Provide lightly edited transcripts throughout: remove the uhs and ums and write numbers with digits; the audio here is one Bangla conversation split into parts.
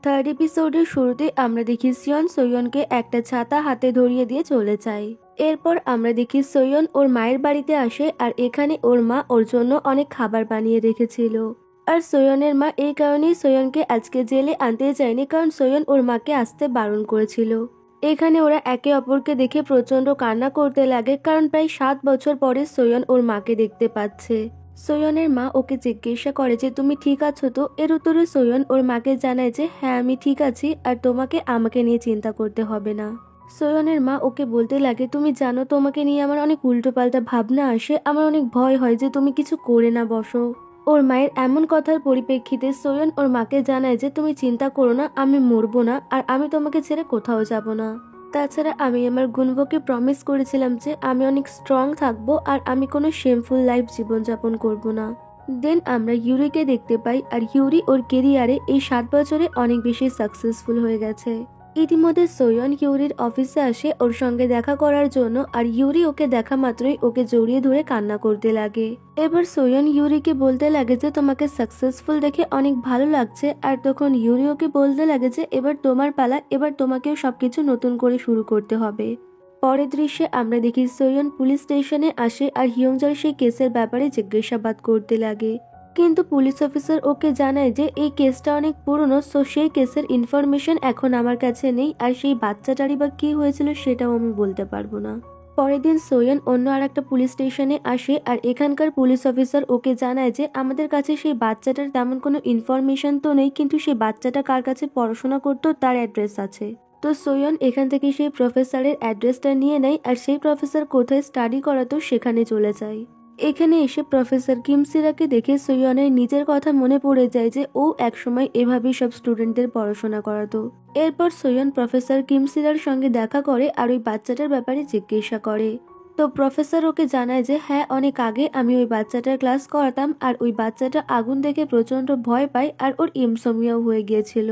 থার্ড এপিসোডের শুরুতে আমরা দেখি সিয়ন সোয়নকে একটা ছাতা হাতে ধরিয়ে দিয়ে চলে যায়। এরপর আমরা দেখি সোয়ন ওর মায়ের বাড়িতে আসে আর এখানে ওর মা ওর জন্য অনেক খাবার বানিয়ে রেখেছিল। আর সোয়নের মা এই কারণেই সোয়নকে আজকে জেলে আনতে চায়নি, কারণ সোয়ন ওর মাকে আসতে বারণ করেছিল। এখানে ওরা একে অপরকে দেখে প্রচন্ড কান্না করতে লাগে, কারণ প্রায় 7 বছর পরে সোয়ন ওর মাকে দেখতে পাচ্ছে। সোয়নের মা ওকে জিজ্ঞাসা করে যে তুমি ঠিক আছো তো। এর উত্তরে সোয়ন ওর মাকে জানায় যে হ্যাঁ আমি ঠিক আছি, আর তোমাকে আমাকে নিয়ে চিন্তা করতে হবে না। সোয়নের মা ওকে বলতে লাগে তুমি জানো তোমাকে নিয়ে আমার অনেক উল্টোপাল্টা ভাবনা আসে, আমার অনেক ভয় হয় যে তুমি কিছু করে না বসো। ওর মায়ের এমন কথার পরিপ্রেক্ষিতে সোয়ন ওর মাকে জানায় যে তুমি চিন্তা করো না, আমি মরবো না, আর আমি তোমাকে ছেড়ে কোথাও যাব না। তাছাড়া আমি আমার গুনবকে প্রমিস করেছিলাম যে আমি অনেক স্ট্রং থাকবো আর আমি কোনো শেমফুল লাইফ জীবনযাপন করব না। দেন আমরা ইউরিকে দেখতে পাই, আর ইউরি ওর কেরিয়ারে এই 7 বছরে অনেক বেশি সাকসেসফুল হয়ে গেছে। ইতিমধ্যে সোয়ন ইউরির অফিসে আসে ওর সঙ্গে দেখা করার জন্য, আর ইউরি ওকে দেখা মাত্রই ওকে জড়িয়ে ধরে কান্না করতে লাগে। এবার সোয়ন ইউরিকে বলতে লাগে যে তোমাকে সাকসেসফুল দেখে অনেক ভালো লাগছে, আর তখন ইউরি ওকে বলতে লাগে যে এবার তোমার পালা, এবার তোমাকেও সবকিছু নতুন করে শুরু করতে হবে। পরের দৃশ্যে আমরা দেখি সোয়ন পুলিশ স্টেশনে আসে আর হিয়ংজার সেই কেসের ব্যাপারে জিজ্ঞাসাবাদ করতে লাগে। কিন্তু পুলিশ অফিসার ওকে জানায় যে এই কেসটা অনেক পুরনো, সো সেই কেসের ইনফরমেশন এখন আমার কাছে নেই, আর সেই বাচ্চাটারই বা কি হয়েছিল সেটাও আমি বলতে পারবো না। পরের দিন সোয়ন অন্য আর একটা পুলিশ স্টেশনে আসে, আর এখানকার পুলিশ অফিসার ওকে জানায় যে আমাদের কাছে সেই বাচ্চাটার তেমন কোনো ইনফরমেশন তো নেই, কিন্তু সেই বাচ্চাটা কার কাছে পড়াশোনা করতো তার অ্যাড্রেস আছে। তো সোয়ন এখান থেকে সেই প্রফেসরের অ্যাড্রেসটা নিয়ে নেয়, আর সেই প্রফেসর কোথায় স্টাডি করাতো সেখানে চলে যায়। এখানে এসে প্রফেসর কিমসিরাকে দেখে সোয়নের নিজের কথা মনে পড়ে যায় যে ও একসময় এভাবেই সব স্টুডেন্টদের পড়াশোনা করাতো। এরপর সোয়ন প্রফেসর কিমসিরার সঙ্গে দেখা করে আর ওই বাচ্চাটার ব্যাপারে জিজ্ঞাসা করে। তো প্রফেসর ওকে জানায় যে হ্যাঁ অনেক আগে আমি ওই বাচ্চাটার ক্লাস করাতাম, আর ওই বাচ্চাটা আগুন দেখে প্রচন্ড ভয় পায় আর ওর ইনসমনিয়া হয়ে গিয়েছিল।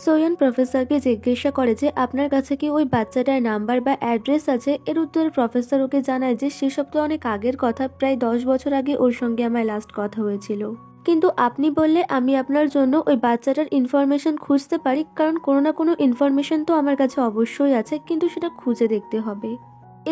সোয়ন প্রফেসরকে জিজ্ঞাসা করে যে আপনার কাছে কি ওই বাচ্চাটার নাম্বার বা অ্যাড্রেস আছে। এর উত্তরে প্রফেসর ওকে জানায় যে সেসব তো অনেক আগের কথা, প্রায় 10 বছর আগে ওর সঙ্গে আমার লাস্ট কথা হয়েছিল। কিন্তু আপনি বললে আমি আপনার জন্য ওই বাচ্চাটার ইনফরমেশন খুঁজতে পারি, কারণ কোনো না কোনো ইনফরমেশন তো আমার কাছে অবশ্যই আছে, কিন্তু সেটা খুঁজে দেখতে হবে।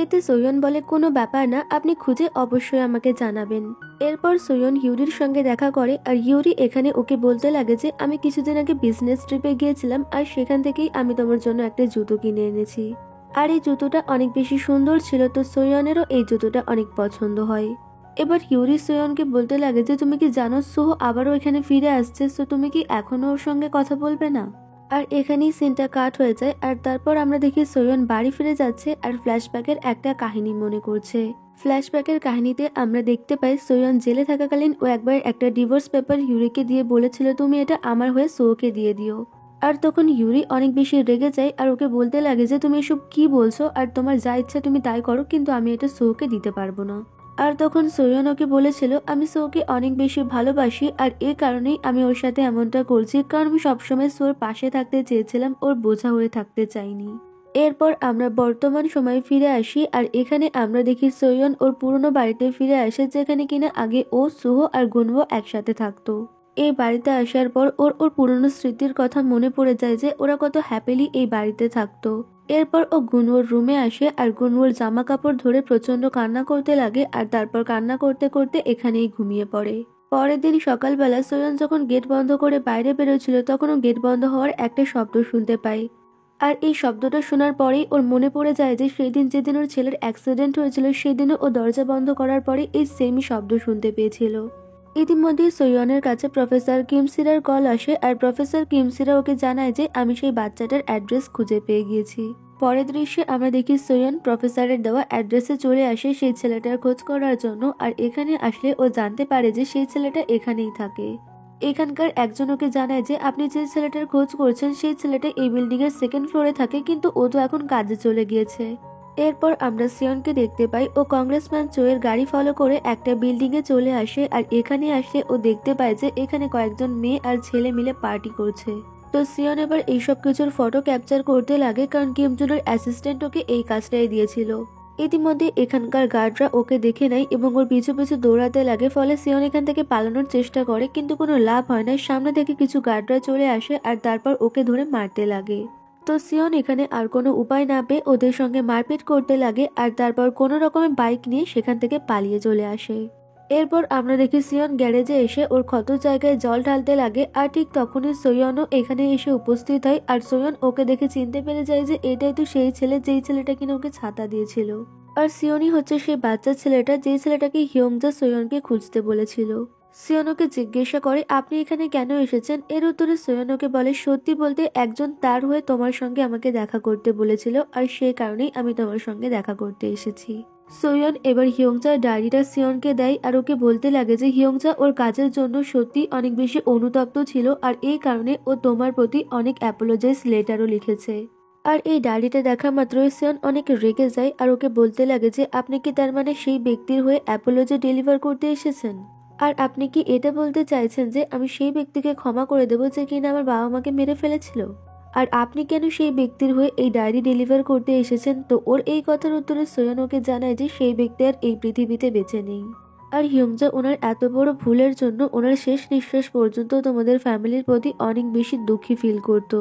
এতে সোয়ন বলে কোনো ব্যাপার না, আপনি খুঁজে অবশ্যই আমাকে জানাবেন। এরপর সোয়ন ইউরির সঙ্গে দেখা করে, আর ইউরি এখানে ওকে বলতে লাগে যে আমি কিছুদিন আগে বিজনেস ট্রিপে গিয়েছিলাম, আর সেখান থেকেই আমি তোমার জন্য একটা জুতো কিনে এনেছি। আর এই জুতোটা অনেক বেশি সুন্দর ছিল, তো সোয়নেরও এই জুতোটা অনেক পছন্দ হয়। এবার ইউরি সোয়নকে বলতে লাগে যে তুমি কি জানো সোহ আবারও এখানে ফিরে আসছে, সো তুমি কি এখনো ওর সঙ্গে কথা বলবে না। আর এখানেই সিনটা কাট হয়ে যায়, আর তারপর আমরা দেখি সোয়ন বাড়ি ফিরে যাচ্ছে আর ফ্ল্যাশব্যাকের একটা কাহিনী মনে করছে। ফ্ল্যাশব্যাকের কাহিনীতে আমরা দেখতে পাই সোয়ন জেলে থাকাকালীন ও একবার একটা ডিভোর্স পেপার ইউরিকে দিয়ে বলেছিল তুমি এটা আমার হয়ে সোকে দিয়ে দিও। আর তখন ইউরি অনেক বেশি রেগে যায় আর ওকে বলতে লাগে যে তুমি এসব কি বলছো, আর তোমার যা ইচ্ছা তুমি তাই করো, কিন্তু আমি এটা সোকে দিতে পারবো না। আর তখন সোয়ন ওকে বলেছিল আমি সোকে অনেক বেশি ভালোবাসি, আর এই কারণেই আমি ওর সাথে এমনটা করছি, কারণ আমি সবসময় সোর পাশে থাকতে চেয়েছিলাম, ওর বোঝা হয়ে থাকতে চাইনি। এরপর আমরা বর্তমান সময়ে ফিরে আসি, আর এখানে আমরা দেখি সোয়ন ওর পুরনো বাড়িতে ফিরে আসে, যেখানে কিনা আগে ও সুহ আর গুনবো একসাথে থাকতো। এই বাড়িতে আসার পর ওর ওর পুরনো স্মৃতির কথা মনে পড়ে যায় যে ওরা কত হ্যাপিলি এই বাড়িতে থাকতো। এরপর ও গুনওর রুমে আসে আর গুনওর জামা কাপড় ধরে প্রচন্ড কান্না করতে লাগে, আর তারপর কান্না করতে করতে এখানেই ঘুমিয়ে পড়ে। পরের দিন সকালবেলা সোয়ন যখন গেট বন্ধ করে বাইরে বেরোচ্ছিল, তখন ও গেট বন্ধ হওয়ার একটা শব্দ শুনতে পায়। আর এই শব্দটা শোনার পরেই ওর মনে পড়ে যায় যে সেদিন যেদিন ওর ছেলের অ্যাক্সিডেন্ট হয়েছিল সেদিনও ও দরজা বন্ধ করার পরে এই সেমই শব্দ শুনতে পেয়েছিল। ইতিমধ্যে সোয়নের কাছে প্রফেসর কিমসিরার কল আসে, আর প্রফেসর কিমসিরা ওকে জানায় যে আমি সেই বাচ্চাটার অ্যাড্রেস খুঁজে পেয়ে গিয়েছি। পরের দৃশ্যে আমরা দেখি সোয়ন প্রফেসরের দেওয়া অ্যাড্রেসে চলে আসে সেই ছেলেটার খোঁজ করার জন্য, আর এখানে আসলে ও জানতে পারে যে সেই ছেলেটা এখানেই থাকে। এখানকার একজন ওকে জানায় যে আপনি যে ছেলেটার খোঁজ করছেন সেই ছেলেটা এই বিল্ডিং এর 2nd ফ্লোরে থাকে, কিন্তু ও তো এখন কাজে চলে গিয়েছে। এরপর আমরা সিয়নকে দেখতে পাই ও কংগ্রেসম্যান চোয়ের গাড়ি ফলো করে একটা বিল্ডিং এ চলে আসে, আর এখানে আসলে ও দেখতে পায় যে এখানে কয়েকজন মেয়ে আর ছেলে মিলে পার্টি করছে। তো সিয়ন এবার এইসব কিছুর ফটো ক্যাপচার করতে লাগে, কারণ কিম জুনের অ্যাসিস্ট্যান্ট ওকে এই কাজটাই দিয়েছিল। ইতিমধ্যে এখানকার গার্ডরা ওকে দেখে নেয় এবং ওর পিছু পিছু দৌড়াতে লাগে, ফলে সিয়ন এখান থেকে পালানোর চেষ্টা করে কিন্তু কোনো লাভ হয় না। সামনে থেকে কিছু গার্ডরা চলে আসে আর তারপর ওকে ধরে মারতে লাগে। তো সিয়ন এখানে আর কোনো উপায় না পেয়ে ওদের সঙ্গে মারপিট করতে লাগে আর তারপর কোনো রকমের বাইক নিয়ে সেখান থেকে পালিয়ে চলে আসে। এরপর আমরা দেখি সিয়ন গ্যারেজে এসে ওর ক্ষত জায়গায় জল ঢালতে লাগে আর ঠিক তখনই সোয়নও এখানে এসে উপস্থিত হয় আর সোয়ন ওকে দেখে চিনতে পেরে যায় যে এটাই তো সেই ছেলে যেই ছেলেটা কিনা ওকে ছাতা দিয়েছিল। আর সিয়নই হচ্ছে সেই বাচ্চা ছেলেটা যেই ছেলেটাকে হিয়ংজা সোয়নকে খুঁজতে বলেছিল। সিয়ন ওকে জিজ্ঞাসা করে আপনি এখানে কেন এসেছেন? এর উত্তরে সোয়ন ওকে বলে সত্যি বলতে একজন তার হয়ে তোমার সঙ্গে আমাকে দেখা করতে বলেছিল আর সেই কারণেই আমি তোমার সঙ্গে দেখা করতে এসেছি। সোয়ন এবার হিয়ংজার ডায়েরিটা সিয়নকে দেয় আর ওকে বলতে লাগে যে হিয়ংজা ওর কাজের জন্য সত্যি অনেক বেশি অনুতপ্ত ছিল আর এই কারণে ও তোমার প্রতি অনেক অ্যাপোলজাইজ লেটারও লিখেছে। আর এই ডায়েরিটা দেখা মাত্রই সিয়ন অনেক রেগে যায় আর ওকে বলতে লাগে যে আপনি কি তার মানে সেই ব্যক্তির হয়ে অ্যাপোলজি ডেলিভার করতে এসেছেন? আর আপনি কি এটা বলতে চাইছেন যে আমি সেই ব্যক্তিকে ক্ষমা করে দেবো যে কিনা আমার বাবা মাকে মেরে ফেলেছিল? আর আপনি কেন সেই ব্যক্তির হয়ে এই ডায়েরি ডেলিভার করতে এসেছেন? তো ওর এই কথার উত্তরে সোয়ন ওকে জানায় যে সেই ব্যক্তি আর এই পৃথিবীতে বেঁচে নেই। আর হিয়ংজা ওনার এত বড় ভুলের জন্য ওনার শেষ নিঃশ্বাস পর্যন্ত তোমাদের ফ্যামিলির প্রতি অনেক বেশি দুঃখী ফিল করতো।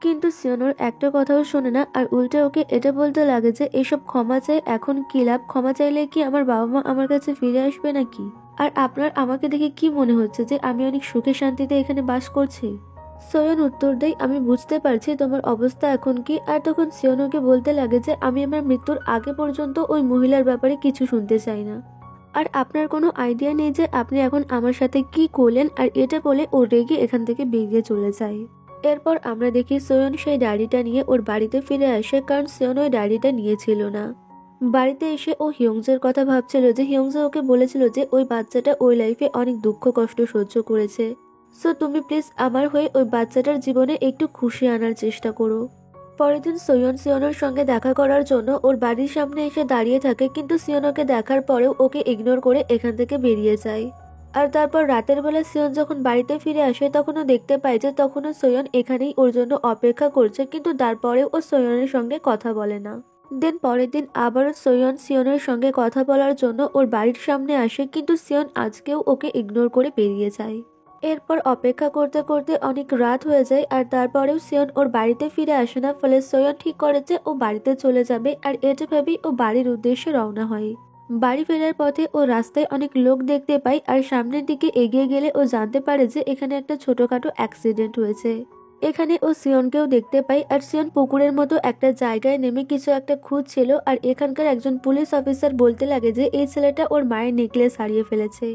কিন্তু সিয়ন ওর একটা কথাও শোনে না আর উল্টে ওকে এটা বলতে লাগে যে এসব ক্ষমা চাই এখন কি লাভ? ক্ষমা চাইলে কি আমার বাবা মা আমার কাছে ফিরে আসবে নাকি? আর আপনার আমাকে দেখে কি মনে হচ্ছে যে আমি অনেক সুখে শান্তিতে এখানে বাস করছি? সোয়ন উত্তর দেয় আমি বুঝতে পারছি তোমার অবস্থা এখন কি। আর তখন সিয়ন ওকে বলতে লাগে যে আমি আমার মৃত্যুর আগে পর্যন্ত ওই মহিলার ব্যাপারে কিছু শুনতে চাই না। আর আপনার কোনো আইডিয়া নেই যে আপনি এখন আমার সাথে কি করলেন? আর এটা বলে ও রেগে এখান থেকে বেরিয়ে চলে যায়। এরপর আমরা দেখি সোয়ন সেই ডায়েরিটা নিয়ে ওর বাড়িতে ফিরে আসে, কারণ সিয়ন ওই ডায়েরিটা নিয়েছিল না। বাড়িতে এসে ও হিয়ংজের কথা ভাবছিল যে হিয়ংজা ওকে বলেছিল যে ওই বাচ্চাটা ওই লাইফে অনেক দুঃখ কষ্ট সহ্য করেছে। সো তুমি প্লিজ আমার হয়ে ওই বাচ্চাটার জীবনে একটু খুশি আনার চেষ্টা করো। পরের দিন সোয়ন সিয়নের সঙ্গে দেখা করার জন্য ওর বাড়ির সামনে এসে দাঁড়িয়ে থাকে, কিন্তু সিয়ন ওকে দেখার পরেও ওকে ইগনোর করে এখান থেকে বেরিয়ে যায়। আর তারপর রাতের বেলা সিয়ন যখন বাড়িতে ফিরে আসে তখনও দেখতে পায় যে তখনও সোয়ন এখানেই ওর জন্য অপেক্ষা করছে, কিন্তু তারপরেও ও সোয়নের সঙ্গে কথা বলে না। দেন পরের দিন আবারও সোয়ন সিয়নের সঙ্গে কথা বলার জন্য ওর বাড়ির সামনে আসে, কিন্তু সিয়ন আজকেও ওকে ইগনোর করে বেরিয়ে যায়। এরপর অপেক্ষা করতে করতে অনেক রাত হয়ে যায় আর তারপরেও সিয়ন ওর বাড়িতে ফিরে আসে না, ফলে সোয়ন ঠিক করে যে ও বাড়িতে চলে যাবে আর এটা ভেবেই ও বাড়ির উদ্দেশ্যে রওনা হয়। বাড়ি ফেরার পথে ও রাস্তায় অনেক লোক দেখতে পায় আর সামনের দিকে এগিয়ে গেলে ও জানতে পারে যে এখানে একটা ছোটখাটো অ্যাক্সিডেন্ট হয়েছে। এখানে ও সিয়নকেও দেখতে পায় আর সিয়ন পুকুরের মতো একটা জায়গায় নেমে কিছু একটা খুঁজছিল আর এখানকার একজন পুলিশ অফিসার বলতে লাগে যে এই ছেলেটা ওর মায়ের নেকলেস হারিয়ে ফেলেছে।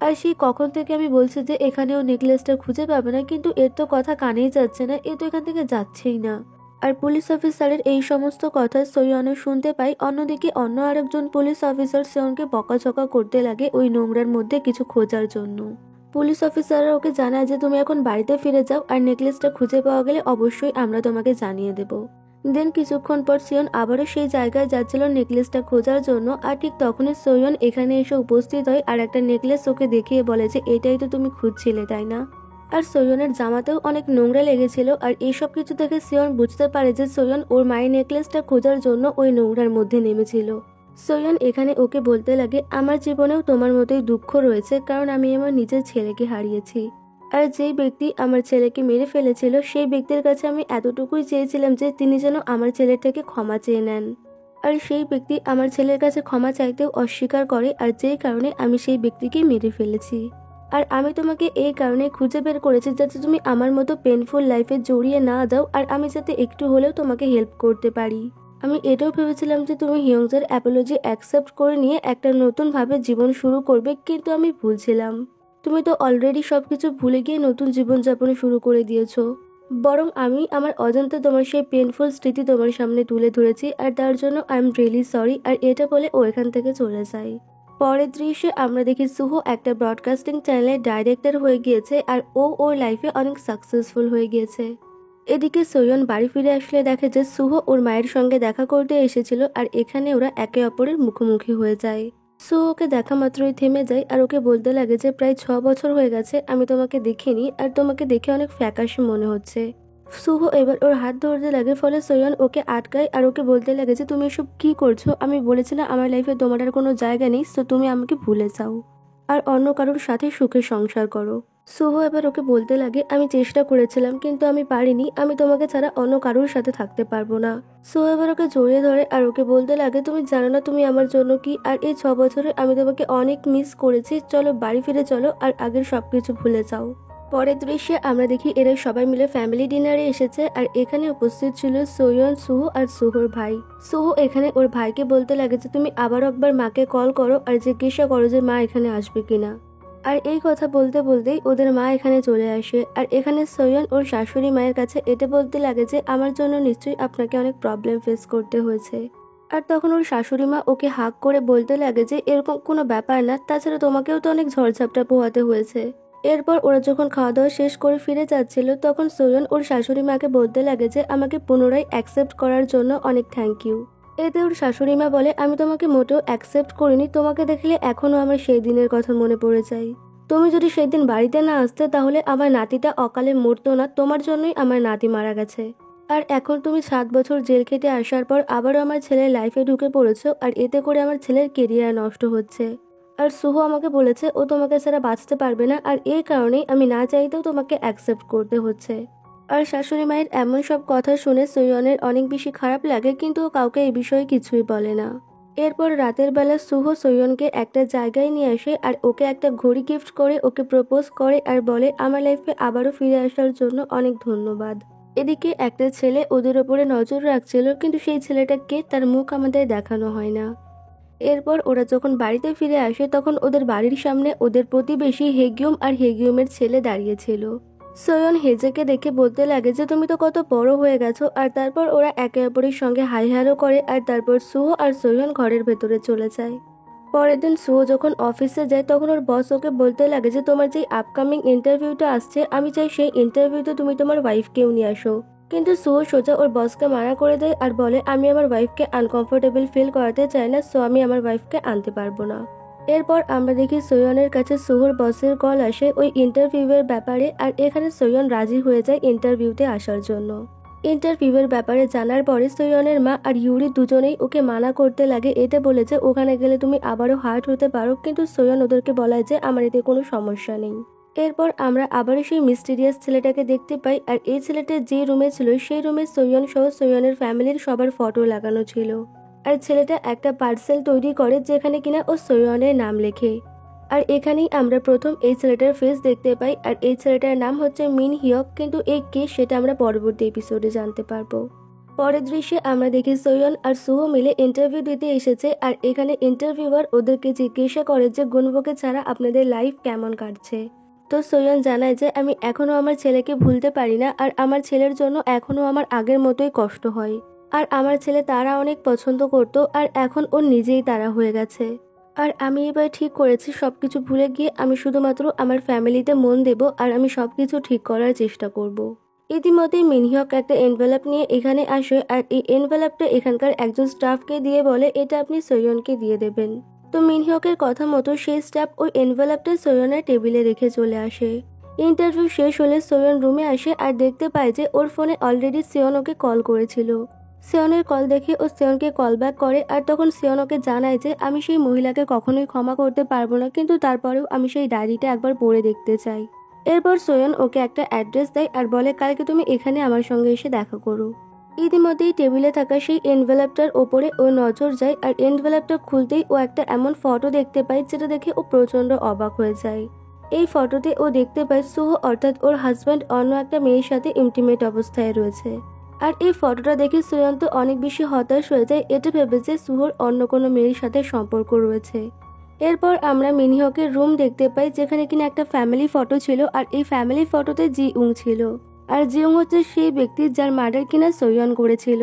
আর সেই কখন থেকে আমি বলছি যে এখানে ও নেকলেসটা খুঁজে পাবে না, কিন্তু এর তো কথা কানেই যাচ্ছে না, এ তো এখান থেকে যাচ্ছেই না। আর পুলিশ অফিসারের এই সমস্ত কথা সোয়নও শুনতে পাই। অন্যদিকে অন্য আরেকজন পুলিশ অফিসার সিয়নকে বকাঝকা করতে লাগে ওই নোংরার মধ্যে কিছু খোঁজার জন্য। পুলিশ অফিসাররা ওকে জানায় যে তুমি এখন বাড়িতে ফিরে যাও আর নেকলেসটা খুঁজে পাওয়া গেলে অবশ্যই আমরা তোমাকে জানিয়ে দেব। দেন কিছুক্ষণ পর সিয়ন আবারও সেই জায়গায় যাচ্ছিল নেকলেসটা খোঁজার জন্য আর ঠিক তখনই সোয়ন এখানে এসে উপস্থিত হয় আর একটা নেকলেস ওকে দেখিয়ে বলে যে এটাই তো তুমি খুঁজছিলে তাই না? আর সোয়নের জামাতেও অনেক নোংরা লেগেছিল আর এইসব কিছু দেখে সিয়ন বুঝতে পারে যে সোয়ন ওর মায়ের নেকলেসটা খোঁজার জন্য ওই নোংরার মধ্যে নেমেছিল। সোয়ন এখানে ওকে বলতে লাগে আমার জীবনেও তোমার মতোই দুঃখ রয়েছে, কারণ আমি আমার নিজের ছেলেকে হারিয়েছি। আর যেই ব্যক্তি আমার ছেলেকে মেরে ফেলেছিল সেই ব্যক্তির কাছে আমি এতটুকুই চেয়েছিলাম যে তিনি যেন আমার ছেলের থেকে ক্ষমা চেয়ে নেন। আর সেই ব্যক্তি আমার ছেলের কাছে ক্ষমা চাইতেও অস্বীকার করে আর যেই কারণে আমি সেই ব্যক্তিকে মেরে ফেলেছি। আর আমি তোমাকে এই কারণে খুঁজে বের করেছি যাতে তুমি আমার মতো পেনফুল লাইফে জড়িয়ে না যাও আর আমি যাতে একটু হলেও তোমাকে হেল্প করতে পারি। আমি এটাও ভেবেছিলাম যে তুমি হিয়ংজার অ্যাপোলজি অ্যাকসেপ্ট করে নিয়ে একটা নতুন ভাবে জীবন শুরু করবে, কিন্তু আমি ভুলছিলাম। তুমি তো অলরেডি সবকিছু ভুলে গিয়ে নতুন জীবনযাপন শুরু করে দিয়েছো। বরং আমি আমার অজান্তে তোমার সেই পেনফুল স্মৃতি তোমার সামনে তুলে ধরেছি আর তার জন্য আই এম রিয়েলি সরি। আর এটা বলে ও এখান থেকে চলে যায়। পরের দৃশ্যে আমরা দেখি সুহো একটা ব্রডকাস্টিং চ্যানেলের ডাইরেক্টর হয়ে গিয়েছে আর ও ওর লাইফে অনেক সাকসেসফুল হয়ে গিয়েছে। এদিকে সোয়ন বাড়ি ফিরে আসলে দেখে যে সুহো ওর মায়ের সঙ্গে দেখা করতে এসেছিল আর এখানে ওরা একে অপরের মুখোমুখি হয়ে যায়। সুহো ওকে দেখা মাত্রই থেমে যায় আর ওকে বলতে লাগে যে প্রায় 6 বছর হয়ে গেছে আমি তোমাকে দেখিনি আর তোমাকে দেখে অনেক ফ্যাকাশে মনে হচ্ছে। সুহ এবার ওর হাত ধরতে লাগে, ফলে সোয়ন ওকে আটকায় আর ওকে বলতে লাগে যে তুমি এসব কি করছো, আমি বলেছি না আমার লাইফে তোমার আর কোনো জায়গা নেই, তো তুমি আমাকে ভুলে যাও আর অন্য কারোর সাথে সুখে সংসার করো। সুহ এবার ওকে বলতে লাগে আমি চেষ্টা করেছিলাম কিন্তু আমি পারিনি, আমি তোমাকে ছাড়া অন্য কারোর সাথে থাকতে পারবো না। সুহ এবার ওকে জড়িয়ে ধরে আর ওকে বলতে লাগে তুমি জানো না তুমি আমার জন্য কি, আর এই 6 বছরে আমি তোমাকে অনেক মিস করেছি, চলো বাড়ি ফিরে চলো আর আগের সবকিছু ভুলে যাও। পরের দৃশ্যে আমরা দেখি এরা সবাই মিলে ফ্যামিলি ডিনারে এসেছে আর এখানে উপস্থিত ছিল সোয়ন, সুহ আর সুহর ভাই। সুহ এখানে ওর ভাইকে বলতে লাগে যে তুমি আবারও একবার মাকে কল করো আর জিজ্ঞাসা করো যে মা এখানে আসবে কিনা। আর এই কথা বলতে বলতেই ওদের মা এখানে চলে আসে আর এখানে সোয়ন ওর শাশুড়ি মায়ের কাছে এটা বলতে লাগে যে আমার জন্য নিশ্চয়ই আপনাকে অনেক প্রবলেম ফেস করতে হয়েছে। আর তখন ওর শাশুড়ি মা ওকে হাক করে বলতে লাগে যে এরকম কোনো ব্যাপার না, তাছাড়া তোমাকেও তো অনেক ঝড়ঝাপটা পোহাতে হয়েছে। এরপর ওরা যখন খাওয়া দাওয়া শেষ করে ফিরে যাচ্ছিল তখন সোয়ন ওর শাশুড়ি মাকে বলতে লাগে যে আমাকে পুনরায় অ্যাকসেপ্ট করার জন্য অনেক থ্যাংক ইউ। এতে ওর শাশুড়ি মা বলে আমি তোমাকে মোটেও অ্যাকসেপ্ট করিনি, তোমাকে দেখলে এখনো আমার সেই দিনের কথা মনে পড়ে যায়। তুমি যদি সেই দিন বাড়িতে না আসতে তাহলে আমার নাতিটা অকালে মরতো না, তোমার জন্যই আমার নাতি মারা গেছে। আর এখন তুমি 7 বছর জেল খেটে আসার পর আবারও আমার ছেলের লাইফে ঢুকে পড়েছো আর এতে করে আমার ছেলের কেরিয়ার নষ্ট হচ্ছে। আর সুহ আমাকে বলেছে ও তোমাকে ছাড়া বাঁচতে পারবে না আর এই কারণেই আমি না চাইতেও তোমাকে অ্যাকসেপ্ট করতে হচ্ছে। আর শাশুড়ি মায়ের এমন সব কথা শুনে সোয়নের অনেক বেশি খারাপ লাগে কিন্তু ও কাউকে এই বিষয়ে কিছুই বলে না। এরপর রাতের বেলা সুহ সোয়নকে একটা জায়গায় নিয়ে আসে আর ওকে একটা ঘড়ি গিফট করে ওকে প্রপোজ করে আর বলে আমার লাইফে আবারও ফিরে আসার জন্য অনেক ধন্যবাদ। এদিকে একটা ছেলে ওদের ওপরে নজর রাখছিল কিন্তু সেই ছেলেটাকে তার মুখ আমাদের দেখানো হয় না। এরপর ওরা যখন বাড়িতে ফিরে আসে তখন ওদের বাড়ির সামনে ওদের প্রতিবেশী হেগিউম আর হেগিউমের ছেলে দাঁড়িয়েছিল। সোয়ন হেজেকে দেখে বলতে লাগে যে তুমি তো কত বড় হয়ে গেছো, আর তারপর ওরা একে অপরের সঙ্গে হাই হ্যালো করে আর তারপর সুহ আর সোয়ন ঘরের ভেতরে চলে যায়। পরের দিন সুহ যখন অফিসে যায় তখন ওর বস ওকে বলতে লাগে যে তোমার যে আপকামিং ইন্টারভিউটা আসছে আমি চাই সেই ইন্টারভিউতে তুমি তোমার ওয়াইফকেও নিয়ে আসো। কিন্তু সুহ সোজা ওর বসকে মানা করে দেয় আর বলে আমি আমার ওয়াইফকে আনকমফোর্টেবল ফিল করাতে চাই না, সো আমি আমার ওয়াইফকে আনতে পারবো না। এরপর আমরা দেখি সোয়নের কাছে সুহর বসের কল আসে ওই ইন্টারভিউয়ের ব্যাপারে আর এখানে সোয়ন রাজি হয়ে যায় ইন্টারভিউতে আসার জন্য। ইন্টারভিউয়ের ব্যাপারে জানার পরে সোয়নের মা আর ইউরি দুজনেই ওকে মানা করতে লাগে, এটা বলে যে ওখানে গেলে তুমি আবারও হার্ট হতে পারো, কিন্তু সোয়ন ওদেরকে বলায় যে আমার এতে কোনো সমস্যা নেই। এরপর আমরা আবারও সেই মিস্টিরিয়াস ছেলেটাকে দেখতে পাই আর এই ছেলেটা যে রুমে ছিল সেই রুমে সোয়ন সহ সোয়নের ফ্যামিলির সবার ফটো লাগানো ছিল। আর ছেলেটা একটা পার্সেল তৈরি করে যেখানে কিনা ও সোয়নের নাম লেখে। আর এখানেই আমরা প্রথম এই ছেলেটার ফেস দেখতে পাই আর এই ছেলেটার নাম হচ্ছে মিন হিয়ক, কিন্তু এই কে সেটা আমরা পরবর্তী এপিসোডে জানতে পারবো। পরের দৃশ্যে আমরা দেখি সোয়ন আর সুহ মিলে ইন্টারভিউ দিতে এসেছে আর এখানে ইন্টারভিউয়ার ওদেরকে জিজ্ঞাসা করে যে গুনবকে ছাড়া আপনাদের লাইফ কেমন কাটছে। তো সোয়ন জানায় যে আমি এখনো আমার ছেলেকে ভুলতে পারি না আর আমার ছেলের জন্য এখনো আমার আগের মতোই কষ্ট হয়। আর আমার ছেলে তারা অনেক পছন্দ করতো আর এখন ও নিজেই তারা হয়ে গেছে। আর আমি এবার ঠিক করেছি সবকিছু ভুলে গিয়ে আমি শুধুমাত্র আমার ফ্যামিলিতে মন দেব আর আমি সবকিছু ঠিক করার চেষ্টা করব। ইতিমধ্যেই মিনহিয়ক একটা এনভেলপ নিয়ে এখানে আসে আর এই এনভেলপটা এখানকার একজন স্টাফকে দিয়ে বলে এটা আপনি সোয়নকে দিয়ে দেবেন। তো মিনহিয়কের কথা মতো সেই স্টাফ ওই এনভেলপটা সোয়নের টেবিলে রেখে চলে আসে। ইন্টারভিউ শেষ হলে সোয়ন রুমে আসে আর দেখতে পায় যে ওর ফোনে অলরেডি সিয়ন ওকে কল করেছিল। সিয়নের কল দেখে ও সিয়নকে কল ব্যাক করে আর তখন সিয়ন ওকে জানায় যে আমি সেই মহিলাকে কখনোই ক্ষমা করতে পারবো না, কিন্তু তারপরেও আমি সেই ডায়েরিটা একবার পড়ে দেখতে চাই। এরপর সোয়ন ওকে একটা অ্যাড্রেস দেয় আর বলে কালকে তুমি এখানে আমার সঙ্গে এসে দেখা করো। ইতিমধ্যেই টেবিলে থাকা সেই এনভেলপটার ওপরে ও নজর যায় আর এনভেলপটা খুলতেই ও একটা এমন ফটো দেখতে পায় যেটা দেখে ও প্রচন্ড অবাক হয়ে যায়। এই ফটোতে ও দেখতে পায় সুহ অর্থাৎ ওর হাজব্যান্ড অন্য একটা মেয়ের সাথে ইন্টিমেট অবস্থায় রয়েছে। আর এই ফটোটা দেখে সুয়ন তো অনেক বেশি হতাশ হয়ে যায়, এটা ভেবে যে সুহর অন্য কোনো মেয়ের সাথে সম্পর্ক রয়েছে। এরপর আমরা মিনহিয়কের রুম দেখতে পাই যেখানে কিনা একটা ফ্যামিলি ফটো ছিল আর এই ফ্যামিলি ফটোতে জিউং ছিল। আর জিউং হচ্ছে সেই ব্যক্তি যার মার্ডার কিনা সোয়ন করেছিল।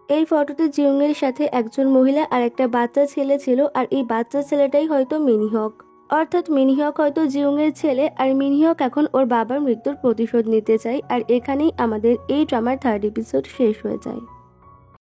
এই ফটোতে জিউং এর সাথে একজন মহিলা আর একটা বাচ্চা ছেলে ছিল আর এই বাচ্চা ছেলেটাই হয়তো মিনহিয়ক, অর্থাৎ মিনহিয়ক হয়তো জিউং এর ছেলে আর মিনহিয়ক এখন ওর বাবার মৃত্যুর প্রতিশোধ নিতে চায়। আর এখানেই আমাদের এই ড্রামার 3rd এপিসোড শেষ হয়ে যায়।